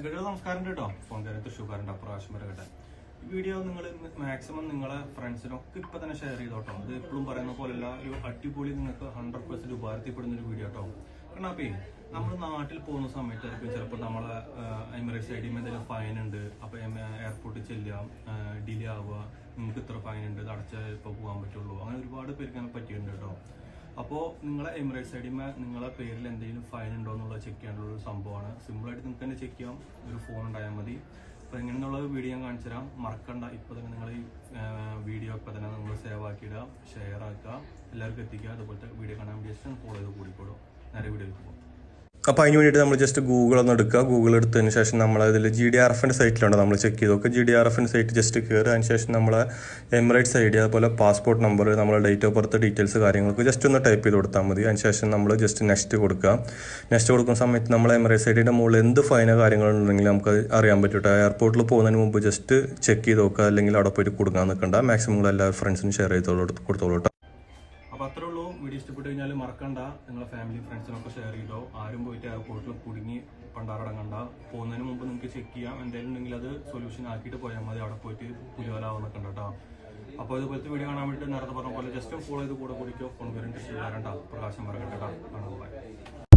Video നമസ്കാരം കേട്ടോ. Phone കയറി തൃശ്ശൂർക്കാരൻ്റെ അപ്രാവശ്യം വരെ കേട്ടെ. ഈ വീഡിയോ നിങ്ങൾ മാക്സിമം നിങ്ങളെ ഫ്രണ്ട്സിനൊക്കെ ഇപ്പം തന്നെ ഷെയർ ചെയ്തോട്ടോ. ഇത് എപ്പോഴും പറയുന്ന പോലെയല്ല, ഒരു അടിപൊളി നിങ്ങൾക്ക് 100% ഉപകാരത്തിൽപ്പെടുന്ന ഒരു വീഡിയോ കേട്ടോ. കാരണം അപ്പം നമ്മൾ നാട്ടിൽ പോകുന്ന സമയത്തായിരിക്കും ചിലപ്പോൾ നമ്മളെ എമിറേറ്റ്സ് ഐ ഡിയിൽ എന്തെങ്കിലും ഫൈൻ ഉണ്ട്, അപ്പോൾ എയർപോർട്ടിൽ ചെല്ലാം, ഡിലേ ആവുക, നിങ്ങൾക്ക് ഇത്ര ഫൈൻ ഉണ്ട്, ഇത് അടച്ചാൽ ഇപ്പോൾ പോകാൻ പറ്റുള്ളൂ, അങ്ങനെ ഒരുപാട് പേർക്ക് അങ്ങനെ പറ്റിയിട്ടുണ്ട് കേട്ടോ. അപ്പോൾ നിങ്ങളെ എമിറേറ്റ്സ് ഐ ഡിമേ നിങ്ങളെ പേരിൽ എന്തെങ്കിലും ഫൈൻ ഉണ്ടോ എന്നുള്ളത് ചെക്ക് ചെയ്യാനുള്ള ഒരു സംഭവമാണ്. സിമ്പിളായിട്ട് നിങ്ങൾക്ക് തന്നെ ചെക്ക് ചെയ്യാം, ഒരു ഫോൺ ഉണ്ടായാൽ മതി. അപ്പോൾ എങ്ങനെയുള്ളത് വീഡിയോ ഞാൻ കാണിച്ചു തരാം. മറക്കണ്ട, ഇപ്പോൾ തന്നെ നിങ്ങൾ ഈ വീഡിയോ ഇപ്പോൾ തന്നെ നിങ്ങൾ സേവ് ആക്കിയിടുക, ഷെയർ ആക്കുക, എല്ലാവർക്കും എത്തിക്കുക. അതുപോലത്തെ വീഡിയോ കാണാൻ ജസ്റ്റ് ഫോളോ ചെയ്ത് കൂടിക്കോളൂ. നേരെ വീഡിയോയിലേക്ക് പോകും. അപ്പോൾ അതിന് വേണ്ടിയിട്ട് നമ്മൾ ജസ്റ്റ് ഗൂഗിൾ ഒന്ന് എടുക്കുക. ഗൂഗിൾ എടുത്തതിന് ശേഷം നമ്മളതിൽ GDRFൻ്റെ സൈറ്റിലുണ്ട്, നമ്മൾ ചെക്ക് ചെയ്ത് നോക്കുക. GDRFൻ്റെ സൈറ്റ് ജസ്റ്റ് കയറുക. അതിന് ശേഷം നമ്മളെ എമിറേറ്റ്സ് ഐ ഡി, അതുപോലെ പാസ്പോർട്ട് നമ്പർ, നമ്മളെ ഡേറ്റ് ഓഫ് ബർത്ത് ഡീറ്റെയിൽസ് കാര്യങ്ങൾക്ക് ജസ്റ്റ് ഒന്ന് ടൈപ്പ് ചെയ്ത് കൊടുത്താൽ മതി. അതിന് ശേഷം നമ്മൾ ജസ്റ്റ് നെക്സ്റ്റ് കൊടുക്കുക. നെക്സ്റ്റ് കൊടുക്കുന്ന സമയത്ത് നമ്മളെ എമിറേറ്റ്സ് ഐ ഡിയുടെ മുകളിൽ എന്ത് ഫൈനോ കാര്യങ്ങളുണ്ടെങ്കിൽ നമുക്ക് അറിയാൻ പറ്റും. എയർപോർട്ടിൽ പോകുന്നതിന് മുമ്പ് ജസ്റ്റ് ചെക്ക് ചെയ്ത് നോക്കുക, അല്ലെങ്കിൽ അവിടെ പോയിട്ട് കൊടുക്കാൻ നിൽക്കണ്ട. മാക്സിമം എല്ലാ ഫ്രണ്ട്സിനും ഷെയർ ചെയ്ത് കൊടുത്തോളൂ. അപ്പോൾ അത്രേ ഉള്ളൂ. വീഡിയോ ഇഷ്ടപ്പെട്ട് കഴിഞ്ഞാൽ മറക്കണ്ട, നിങ്ങളെ ഫാമിലി ഫ്രണ്ട്സിനൊക്കെ ഷെയർ ചെയ്തോ. ആരും പോയിട്ട് എയർപോർട്ടിൽ കുടുങ്ങി പണ്ടാറടങ്ങണ്ട. പോകുന്നതിന് മുമ്പ് നിങ്ങൾക്ക് ചെക്ക് ചെയ്യാം. എന്തെങ്കിലും ഉണ്ടെങ്കിൽ അത് സൊല്യൂഷൻ ആക്കിയിട്ട് പോയാൽ മതി. അവിടെ പോയിട്ട് പുലിവലാവാൻ നിൽക്കണ്ട കേട്ടോ. അപ്പോൾ ഇതുപോലത്തെ വീഡിയോ കാണാൻ വേണ്ടി നേരത്തെ പറഞ്ഞ പോലെ ജസ്റ്റ് ഫോളോ ചെയ്ത് കൂടെ കൂടിക്കോ. ഫോൺ കയറിയിട്ട് ചെയ്യാറുണ്ടോ പ്രകാശം പറയട്ടെ കേട്ടോ. കാണാൻ